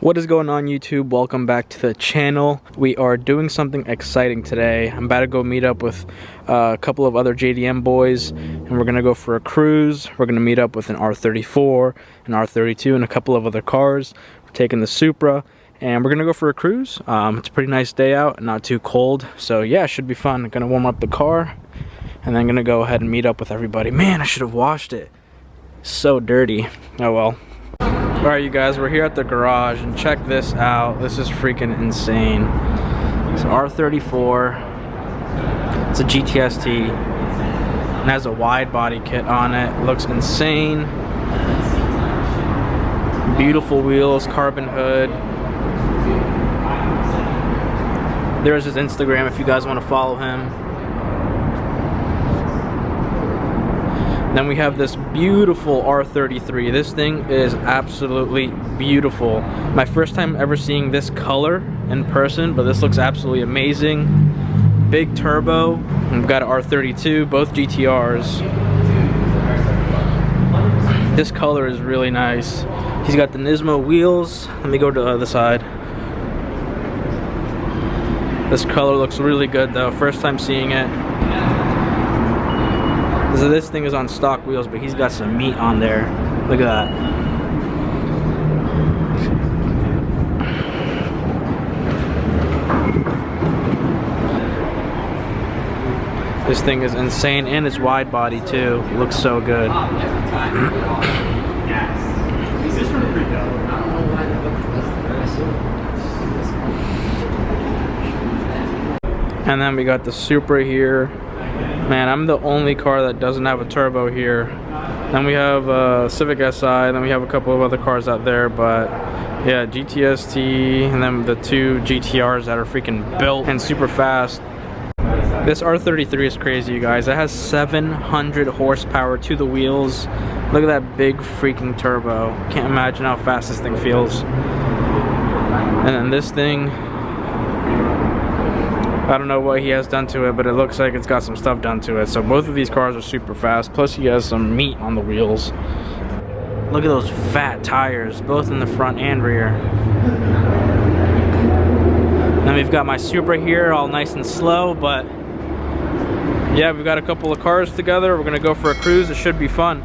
What is going on, YouTube? Welcome back to the channel. We are doing something exciting today. I'm about to go meet up with a couple of other JDM boys, and we're gonna go for a cruise. We're gonna meet up with an R34, an R32, and a couple of other cars. We're taking the Supra, and we're gonna go for a cruise. It's a pretty nice day out, not too cold, so yeah, it should be fun. I'm gonna warm up the car, and then gonna go ahead and meet up with everybody. Man, I should have washed it. So dirty. Oh well. Alright, you guys, we're here at the garage, and check this out. This is freaking insane. It's an R34. It's a GTST. And has a wide body kit on it. Looks insane. Beautiful wheels, carbon hood. There's his Instagram if you guys want to follow him. Then we have this beautiful R33. This thing is absolutely beautiful. My first time ever seeing this color in person, but this looks absolutely amazing. Big turbo. We've got an R32, both GTRs. This color is really nice. He's got the Nismo wheels. Let me go to the other side. This color looks really good though. First time seeing it. So this thing is on stock wheels, but he's got some meat on there. Look at that. This thing is insane, and it's wide body too. It looks so good. And then we got the Supra here. Man, I'm the only car that doesn't have a turbo here. Then we have a Civic Si, then we have a couple of other cars out there, but yeah, GTST, and then the two GTRs that are freaking built and super fast. This R33 is crazy, you guys. It has 700 horsepower to the wheels. Look at that big freaking turbo. Can't imagine how fast this thing feels. And then this thing, I don't know what he has done to it, but it looks like it's got some stuff done to it. So both of these cars are super fast, plus he has some meat on the wheels. Look at those fat tires, both in the front and rear. Then we've got my Supra here, all nice and slow, but yeah, we've got a couple of cars together. We're gonna go for a cruise. It should be fun.